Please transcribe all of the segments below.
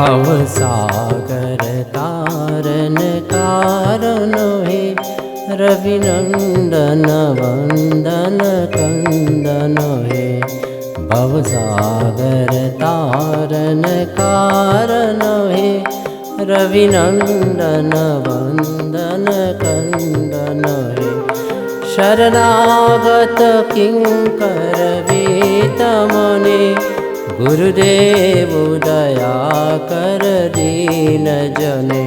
भवसागर तारन कारण हे रविनंदन वंदन कंदन हे भवसागर तारन कारण हे रविनंदन वंदन कंदन हे शरणागत किंकर वेतमने गुरुदेव दया कर दीन जने।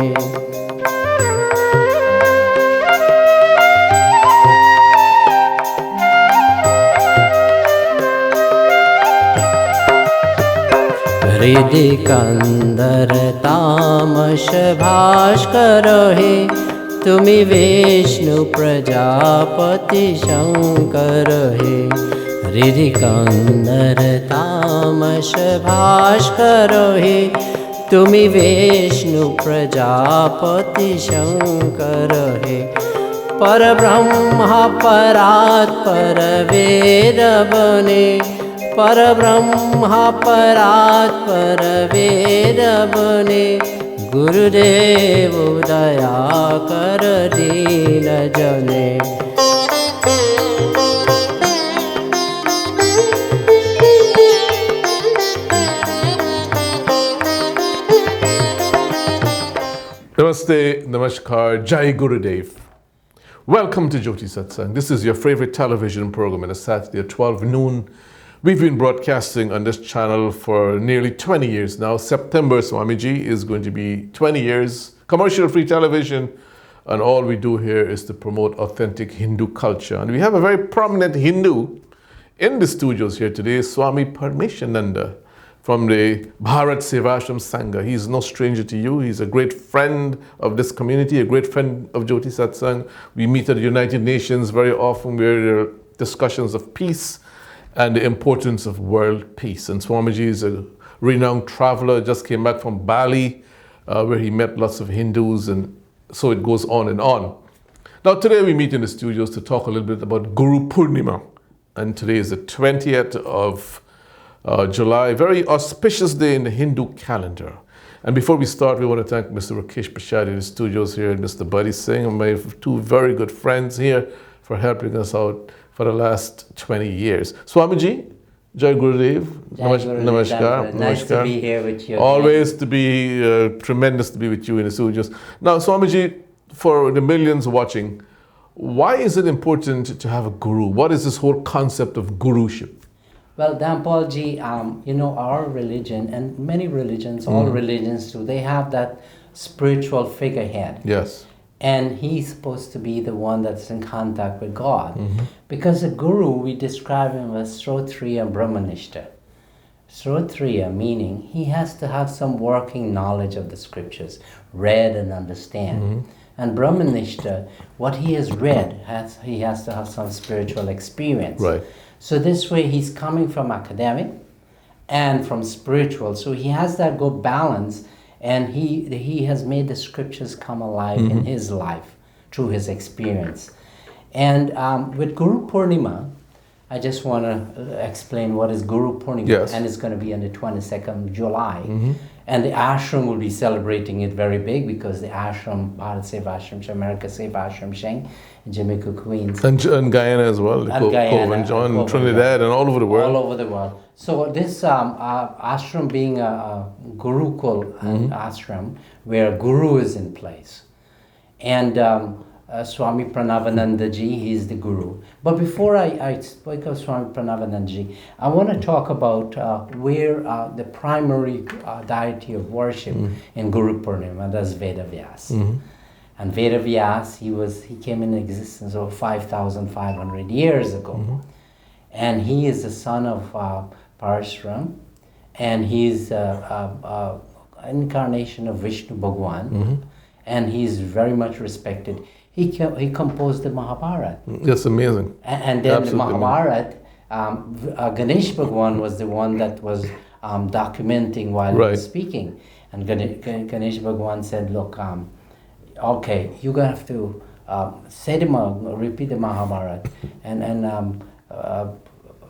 हृदय कंदर तामस भास्कर हे तुमि विष्णु प्रजापति शंकर हे हृदय कंदर तामस भास्कर हे तुमि विष्णु प्रजापति शंकर हे परब्रह्म परात्पर वेद बने परब्रह्म परात्पर वेद बने गुरुदेव दया कर दीन जने। Namaste, Namaskar, Jai Gurudev. Welcome to Jyoti Satsangh. This is your favorite television program on a Saturday at 12 noon. We've been broadcasting on this channel for nearly 20 years now. September, Swamiji, is going to be 20 years. Commercial-free television. And all we do here is to promote authentic Hindu culture. And we have a very prominent Hindu in the studios here today, Swami Parameshananda, from the Bharat Sevashram Sangha. He's no stranger to you. He's a great friend of this community, a great friend of Jyoti Satsangh. We meet at the United Nations very often where there are discussions of peace and the importance of world peace. And Swamiji is a renowned traveler, just came back from Bali, where he met lots of Hindus, and so it goes on and on. Now today we meet in the studios to talk a little bit about Guru Purnima. And today is the 20th of July, very auspicious day in the Hindu calendar. And before we start, we want to thank Mr. Rakesh Prashad in the studios here and Mr. Buddy Singh, and my two very good friends here for helping us out for the last 20 years. Swamiji, Jai Gurudev, Namaskar. Nice to be here with you. Always to be, tremendous to be with you in the studios. Now, Swamiji, for the millions watching, why is it important to have a guru? What is this whole concept of guruship? Well, Dampalji, our religion and many religions, all religions too, they have that spiritual figurehead. Yes. And he's supposed to be the one that's in contact with God. Because a guru, we describe him as Srotriya Brahmanishta. Srotriya meaning he has to have some working knowledge of the scriptures, read and understand. And Brahmanishta, what he has read, he has to have some spiritual experience. Right. So this way he's coming from academic and from spiritual. So he has that good balance, and he has made the scriptures come alive in his life through his experience. And with Guru Purnima, I just want to explain what is Guru Purnima. Yes. And it's going to be on the 22nd of July. And the ashram will be celebrating it very big because the ashram, Bharat Sevashram, America Sevashram, Sheng, Jamaica, Queens. And Guyana as well, And Guyana, Cove and John, Trinidad, and all over the world. All over the world. So this ashram being a Gurukul ashram, where a guru is in place. And Swami Pranavananda ji, he's the guru. But before I speak of Swami Pranavananda ji, I want to talk about where the primary deity of worship in Guru Purnima, that's Vedavyas. And Vedavyas, he came into existence over 5,500 years ago. And he is the son of Parashuram, and he's an incarnation of Vishnu Bhagwan, and he's very much respected. He composed the Mahabharata. That's amazing. And then Absolutely the Mahabharata, Ganesh Bhagwan was the one that was documenting while he was speaking. And Ganesh Bhagwan said, look, okay, you're going to have to repeat the Mahabharata. And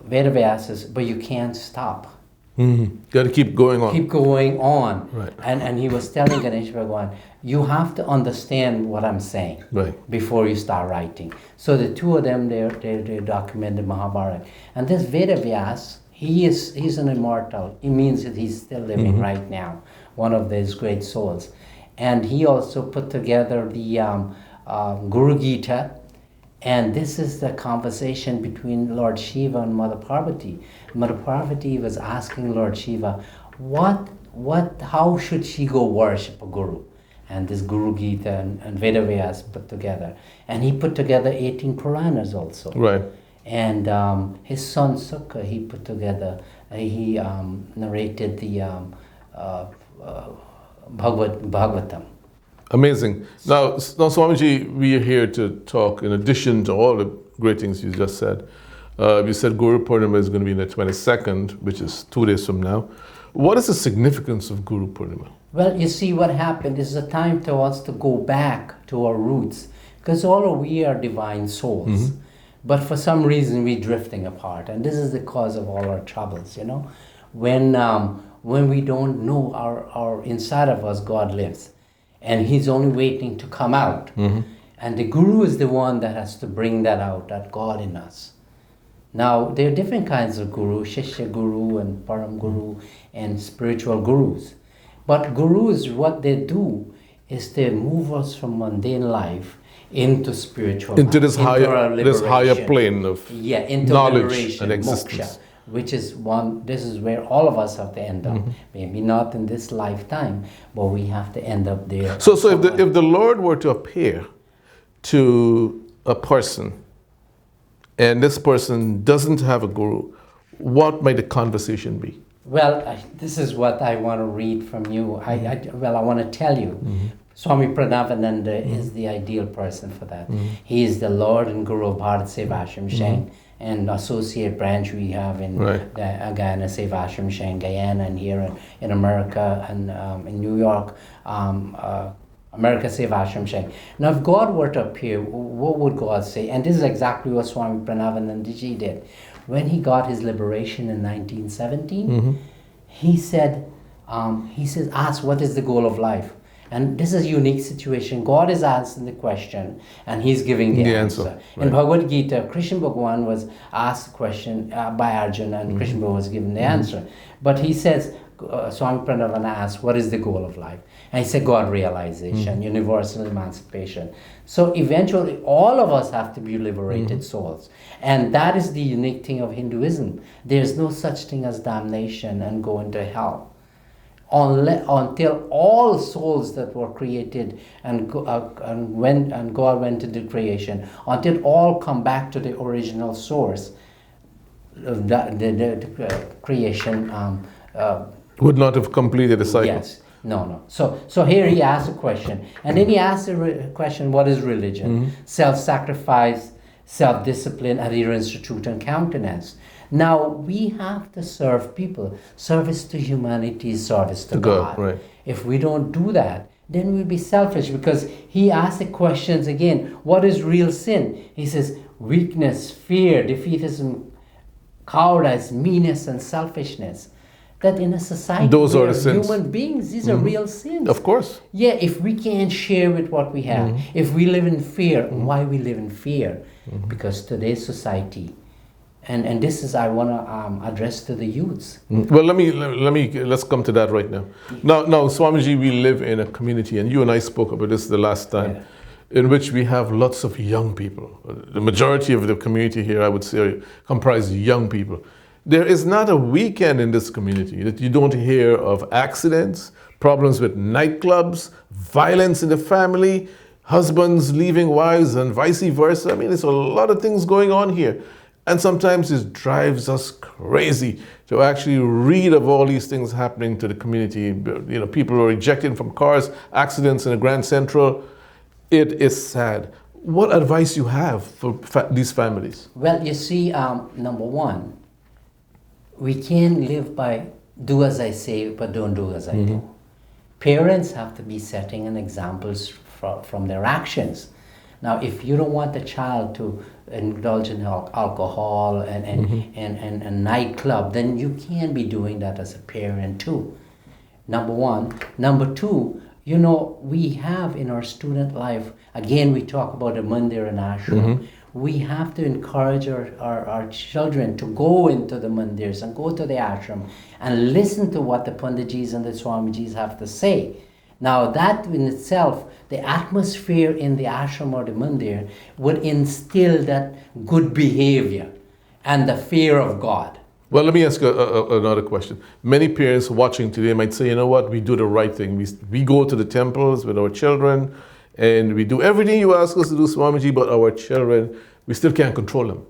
Vedavyas says, but you can't stop. Got to keep going on. Keep going on. Right. And he was telling Ganesh Bhagwan, you have to understand what I'm saying before you start writing. So the two of them, they documented Mahabharata. And this Vedavyas, he's an immortal. It means that he's still living right now, one of these great souls. And he also put together the Guru Gita. And this is the conversation between Lord Shiva and Mother Parvati. Mother Parvati was asking Lord Shiva, how should she go worship a guru? And this Guru Gita and Vedavyas put together. And he put together 18 Puranas also. Right. And his son Sukha, he put together, he narrated the Bhagavatam. Amazing. Now, Swamiji, we are here to talk, in addition to all the great things you just said. You said Guru Purnima is going to be on the 22nd, which is 2 days from now. What is the significance of Guru Purnima? Well, you see what happened is a time to us to go back to our roots, because all we are divine souls. But for some reason we're drifting apart, and this is the cause of all our troubles, you know. When we don't know our inside of us, God lives. And he's only waiting to come out. And the guru is the one that has to bring that out, that God in us. Now, there are different kinds of guru, Shishya Guru and Param Guru and spiritual gurus. But gurus, what they do is they move us from mundane life into spiritual into life, this higher plane of into knowledge and existence. Moksha, which is this is where all of us have to end up. Maybe not in this lifetime, but we have to end up there. So if the Lord were to appear to a person, and this person doesn't have a guru, what might the conversation be? Well, this is what I want to read from you. I want to tell you. Swami Parameshananda is the ideal person for that. He is the Lord and Guru of Bharat Sevashram Sheng, and associate branch we have in Guyana Sevashram Sheng, Guyana, and here in America and in New York, America Sevashram Sheng. Now, if God were to appear, what would God say? And this is exactly what Swami Parameshananda did. When he got his liberation in 1917, he said, ask what is the goal of life? And this is a unique situation. God is answering the question and he's giving the answer. In Bhagavad Gita, Krishna Bhagwan was asked the question by Arjuna, and Krishna Bhagwan was given the answer. But he says, Swami Parameshananda asked, what is the goal of life? And he said, God realization, universal emancipation. So eventually all of us have to be liberated souls. And that is the unique thing of Hinduism. There's no such thing as damnation and going to hell. Until all souls that were created and God went to the creation, until all come back to the original source, the creation would not have completed the cycle. Yes. No. So here he asks a question, and then he asks the question, what is religion? Self-sacrifice, self-discipline, adherence to truth and countenance. Now, we have to serve people. Service to humanity is service to God. Right. If we don't do that, then we'll be selfish, because he asks the questions again, what is real sin? He says, weakness, fear, defeatism, cowardice, meanness, and selfishness. That in a society those where are the sins. Human beings, these are real sins. Of course. Yeah, if we can't share with what we have, if we live in fear, why we live in fear? Because today's society, and this is I want to address to the youths. Well, let's come to that right now. Now, Swamiji, we live in a community, and you and I spoke about this the last time, in which we have lots of young people. The majority of the community here, I would say, comprise young people. There is not a weekend in this community that you don't hear of accidents, problems with nightclubs, violence in the family, husbands leaving wives, and vice versa. I mean, there's a lot of things going on here. And sometimes it drives us crazy to actually read of all these things happening to the community. You know, people are ejected from cars, accidents in the Grand Central. It is sad. What advice you have for these families? Well, you see, number one, we can't live by do as I say, but don't do as I do. Parents have to be setting an examples from their actions. Now, if you don't want the child to indulge in alcohol and nightclub, then you can be doing that as a parent too. Number one. Number two, you know, we have in our student life, again, we talk about the mandir and ashram. We have to encourage our children to go into the mandirs and go to the ashram and listen to what the Panditjis and the Swamijis have to say. Now that in itself, the atmosphere in the ashram or the mandir would instill that good behavior and the fear of God. Well, let me ask another question. Many parents watching today might say, you know what, we do the right thing. We go to the temples with our children and we do everything you ask us to do, Swamiji, but our children, we still can't control them.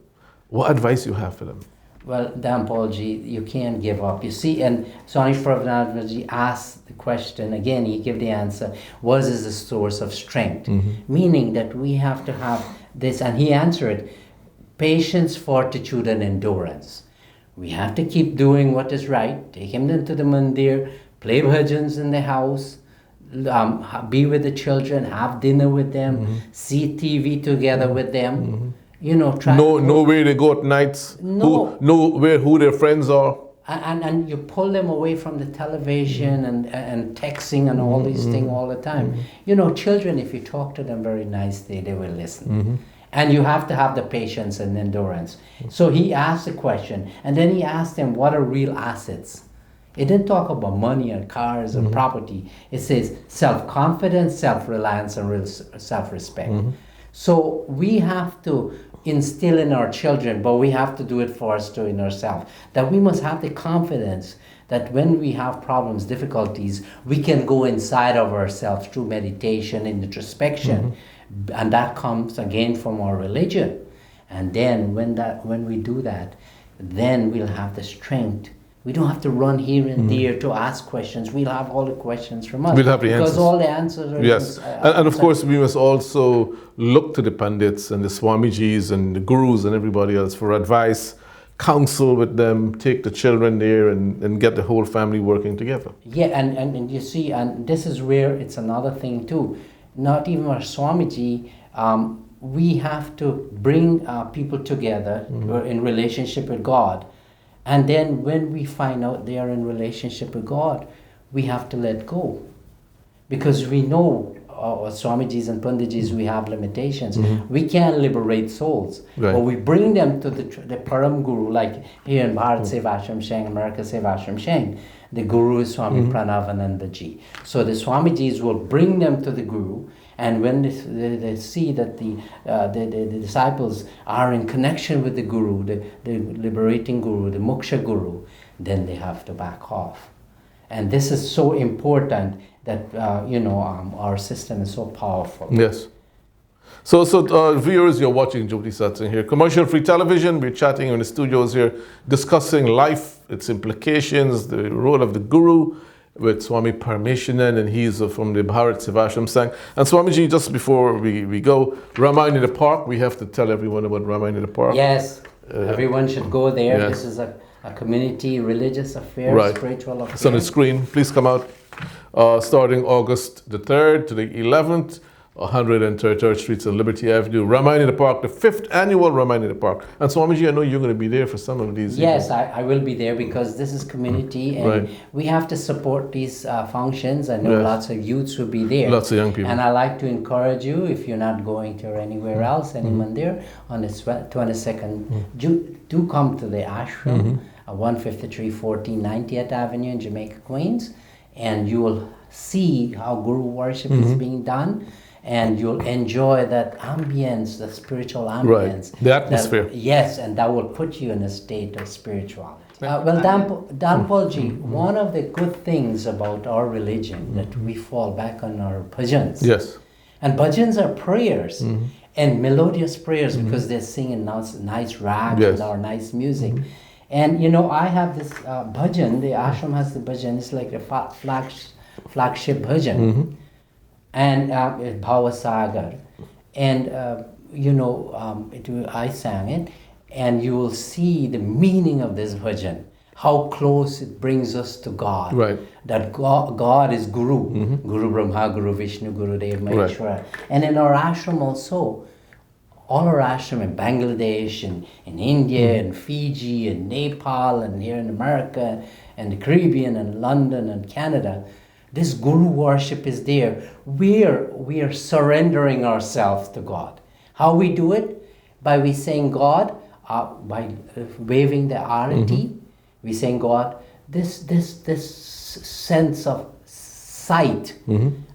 What advice you have for them? Well, Dampalji, you can't give up. You see, and Swami Parameshananda asked the question, again, he gave the answer, what is the source of strength? Meaning that we have to have this, and he answered, patience, fortitude, and endurance. We have to keep doing what is right, take him into the mandir, play bhajans in the house, be with the children, have dinner with them, see TV together with them, you know, try know where they go at nights, know who their friends are. And you pull them away from the television and texting and all these things all the time. You know, children, if you talk to them very nicely, they will listen. And you have to have the patience and endurance. So he asked the question, and then he asked them, what are real assets? It didn't talk about money and cars and property. It says self-confidence, self-reliance, and real self-respect. So we have to instill in our children, but we have to do it first in ourselves, that we must have the confidence that when we have problems, difficulties, we can go inside of ourselves through meditation and introspection. And that comes again from our religion. And then when we do that, then we'll have the strength. We don't have to run here and there to ask questions. We'll have all the questions from us. We'll have the answers. Because all the answers are... Yes. And of course, we must also look to the Pandits and the Swamijis and the Gurus and everybody else for advice, counsel with them, take the children there and get the whole family working together. Yeah, and you see, and this is where it's another thing too. Not even our Swamiji, we have to bring people together in relationship with God. And then when we find out they are in relationship with God, we have to let go. Because we know, Swamijis and Panditjis, we have limitations. We can't liberate souls. Right. But we bring them to the Param Guru, like here in Bharat Sevashram Sheng, America Sevashram Sheng. The Guru is Swami Pranavananda Ji. So the Swamijis will bring them to the Guru, and when they see that the disciples are in connection with the Guru, the liberating Guru, the Moksha Guru, then they have to back off. And this is so important that, our system is so powerful. Yes. So viewers, you're watching Jyoti Satsangh here. Commercial-free television. We're chatting in the studios here, discussing life, its implications, the role of the Guru with Swami Parameshananda, and he's from the Bharat Sevashram Sangh. And Swamiji, just before we go, Ramayana the Park, we have to tell everyone about Ramayana the Park. Yes, everyone should go there. Yes. This is a community religious affair, Right. spiritual affair. It's on the screen. Please come out. Starting August the 3rd to the 11th, 133rd Street and Liberty Avenue, Ramayana the Park, the 5th annual Ramayana the Park. And Swamiji, I know you're going to be there for some of these. Yes, I will be there because this is community and Right. we have to support these functions. I know Yes. lots of youths will be there. Lots of young people. And I like to encourage you, if you're not going to anywhere else, any mandir, on the 22nd, do come to the ashram, 153 1490th Avenue in Jamaica, Queens, and you will see how Guru worship is being done. And you'll enjoy that ambience, the spiritual ambience. Right. The atmosphere. Yes, and that will put you in a state of spirituality. Well, Danpalji, one of the good things about our religion that we fall back on our bhajans. Yes. And bhajans are prayers and melodious prayers because they're singing nice rags Yes. and our nice music. And I have this bhajan, the ashram has the bhajan, it's like a flagship bhajan. And Bhava Sagar. And, I sang it, and you will see the meaning of this bhajan. how close it brings us to God. Right. That God is Guru. Guru Brahma, Guru Vishnu, Guru Dev Maheshwara. And in our ashram also, all our ashram in Bangladesh, and in India, and Fiji, and Nepal, and here in America, and the Caribbean, and London, and Canada, this Guru worship is there. We are surrendering ourselves to God. How we do it? By we saying God, by waving the arati, we saying God, this sense of sight,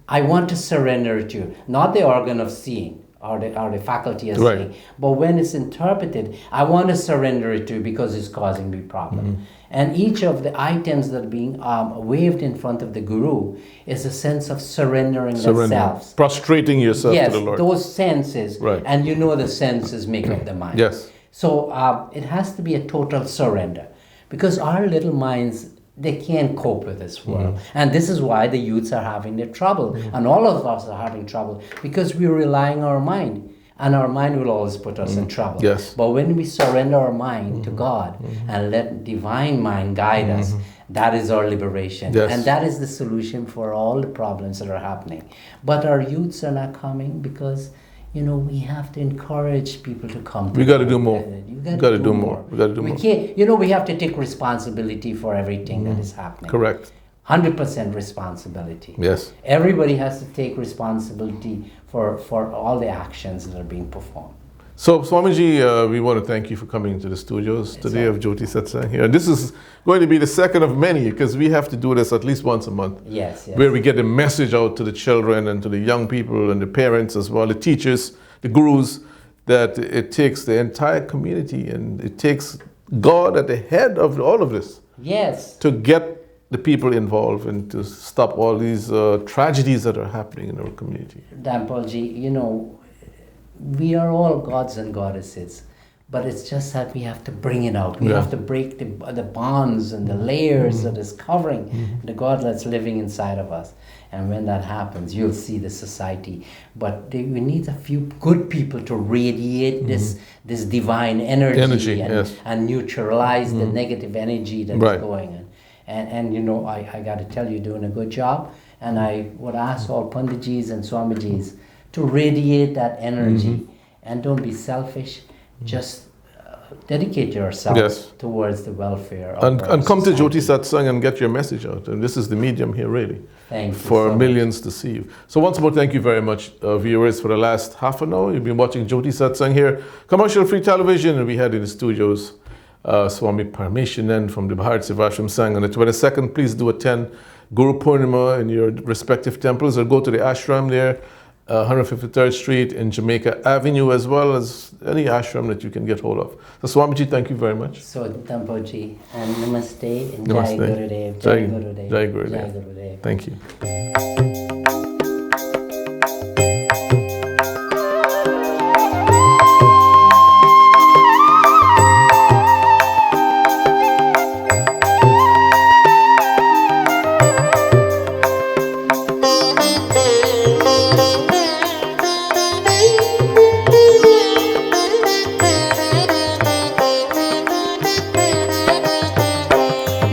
I want to surrender to you, not the organ of seeing or the faculty of seeing, but when it's interpreted, I want to surrender it to you because it's causing me problem. And each of the items that are being waved in front of the Guru is a sense of surrendering themselves. Prostrating yourself to the Lord. Yes, those senses, and you know the senses make up the mind. Yes. So it has to be a total surrender, because our little minds, they can't cope with this world. And this is why the youths are having their trouble. And all of us are having trouble because we're relying on our mind. And our mind will always put us in trouble. Yes. But when we surrender our mind to God and let divine mind guide us, that is our liberation. Yes. And that is the solution for all the problems that are happening. But our youths are not coming because, we have to encourage people to come. We got to do more. You got to do more. We got to do more. We can't, we have to take responsibility for everything that is happening. Correct. 100% responsibility. Yes. Everybody has to take responsibility for all the actions that are being performed. So, Swamiji, we want to thank you for coming to the studios today of Jyoti Satsangh here. And this is going to be the second of many, because we have to do this at least once a month. Yes. Where we get the message out to the children and to the young people and the parents as well, the teachers, the gurus, that it takes the entire community and it takes God at the head of all of this. Yes. To get the people involved and to stop all these tragedies that are happening in our community. Dampalji, we are all gods and goddesses, but it's just that we have to bring it out. We have to break the bonds and the layers that is covering the God that's living inside of us. And when that happens, you'll see the society. But we need a few good people to radiate this divine energy and neutralize the negative energy that's going on. And I got to tell you, you're doing a good job. And I would ask all Panditjis and Swamijis to radiate that energy. And don't be selfish. Just dedicate yourself towards the welfare of and come to Jyoti Satsangh and get your message out. And this is the medium here, really. Thank you for millions to see you. So once more, thank you very much, viewers. For the last half an hour, you've been watching Jyoti Satsangh here, commercial-free television, and we had in the studios Swami Parameshananda from the Bharat Sevashram Sangh. On the 22nd, please do attend Guru Purnima in your respective temples, or go to the ashram there, 153rd Street in Jamaica Avenue, as well as any ashram that you can get hold of. So Swamiji, thank you very much. So Dampoji, and Namaste, and Namaste. Jai Gurudev, Jai Jai Gurudev, Jai Gurudev. Jai Gurudev. Thank you.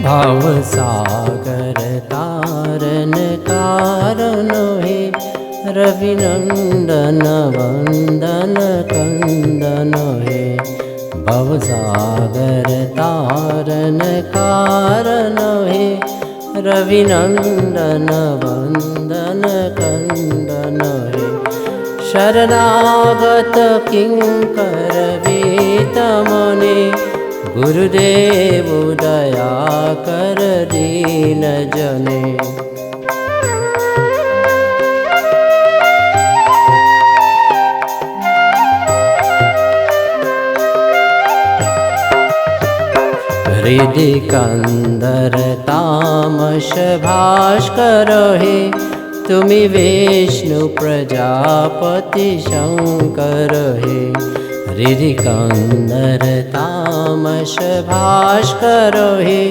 भाव सागर तारन कारण हे रविनंदन वंदन कंदन हे भव सागर तारन कारण हे रविनंदन वंदन कंदन हे शरणागत किंकर वेतमने गुरुदेव दया कर दीन जने। हृदय कंदर तामस भास्कर हे तुमि विष्णु प्रजापति शंकर हे हृदय कंदर तामस भास्कर हे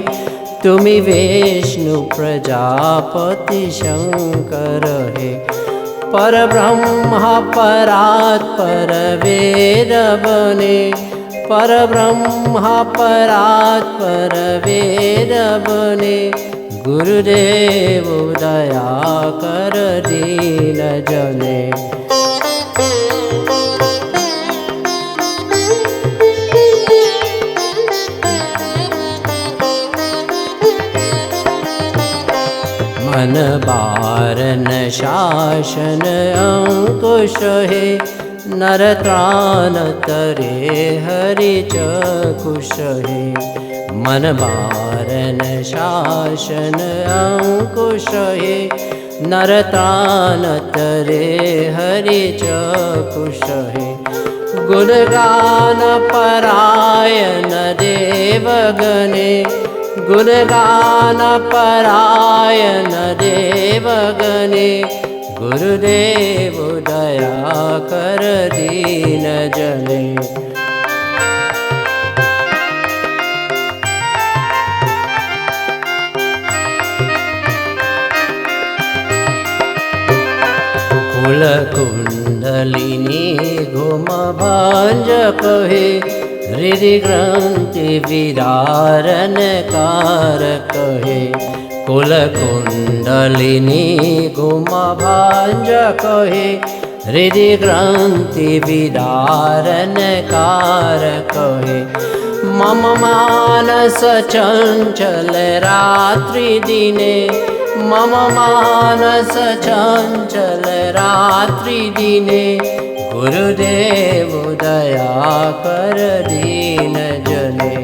तुमि विष्णु प्रजापति शंकर हे परब्रह्म परात्पर वेद बने परब्रह्मा परात्पर वेद बने, गुरुदेव दया कर दीन जने। मन बारन शासन अंकुश है, नर त्राण तरे हरि चकुश है। मन बारन शासन अंकुश है, नर त्राण तरे हरि चकुश है। गुणगान परायण देवगणे, गुणगान परायण देवगणे, गुरुदेव दया कर दीन जने। कुल कुंडलिनी घुम भांज कहे, हृदय ग्रंथि विदारन कार कहे। कुल कुंडलिनी घुम भांज कहे, हृदय ग्रंथि विदारन कार कहे। मम मानस चंचल रात्रि दिने, मम मानस चंचल रात्रि दिने, गुरुदेव दया कर दीन जने।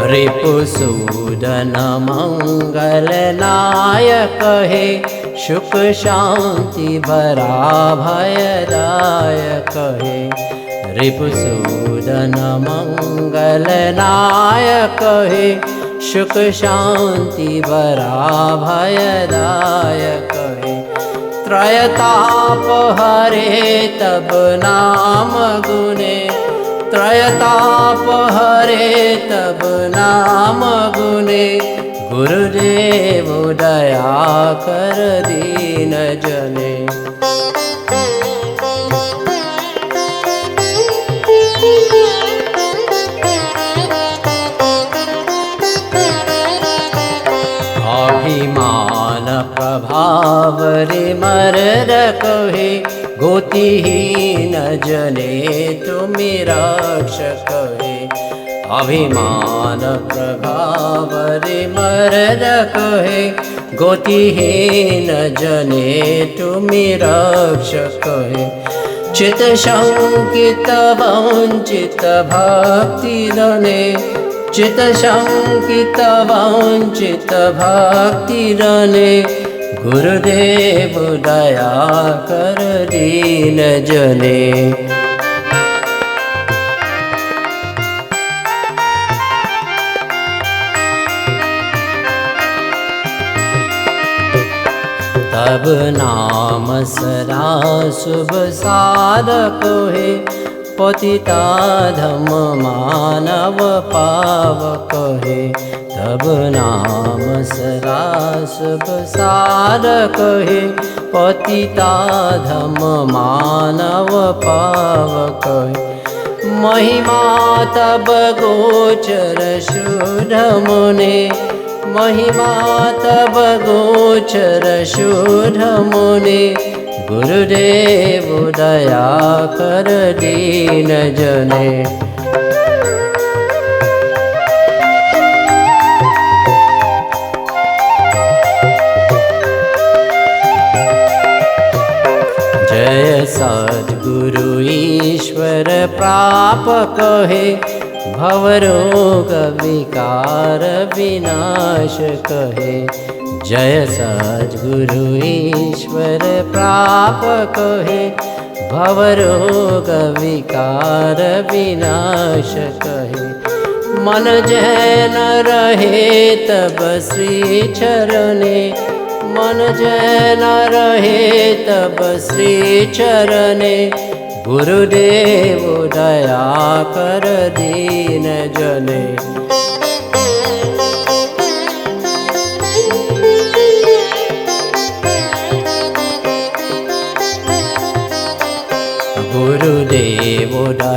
रिपुसूदन मंगल नायक है, सुख शांति भरा भयदायक है। रिपुसूदन मंगल नायक है, सुख शांति भरा भयदायक है। त्रयताप हरे तब नाम गुने, त्रयताप हरे तब नाम गुने, गुरुदेव दया कर दीन जने। अभिमान प्रभाव रे मर्द कहे, गोतिहीन जने तुमि रक्षक है। अभिमान प्रभाव रे मर्द कहे, गोतिहीन जने तुमि रक्षक है। चित शंकित वंचित भक्ति रने, चित शंकित वंचित भक्ति रने, गुरुदेव दया कर दीन जने। तब नाम सदा शुभ साधक है, पतिता धम मानव पावक है। तब नाम सदा शुभ साधक है, पतिता धम मानव पावक है। महिमा तब गोचर शुद्ध मुने, महिमा तब गोचर शुद्ध मुने, गुरुदेव दया कर दीन जने। जय सद्गुरु ईश्वर प्रापक है, भवरोग विकार विनाश कहे। जय सद्गुरु ईश्वर प्रापक है, भवरोग विकार विनाश कहे। मन जैन रहे तब श्री चरणे, मन जैन रहे तब श्री चरणे, गुरुदेव दया कर दीन जने।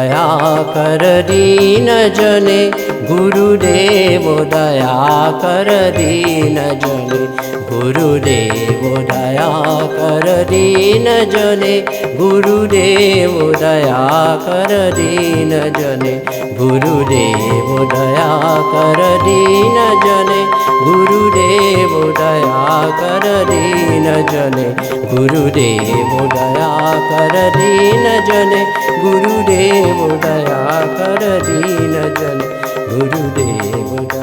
दया कर दीन जने, गुरुदेव दया कर दीन जने, गुरुदेव दया कर दीन जने, गुरुदेव दया कर दीन जने, गुरुदेव दया कर दीन जने, गुरुदेव दया कर दीन जने, गुरुदेव दया कर दीन जने, गुरुदेव दया कर दीन जने, गुरुदेव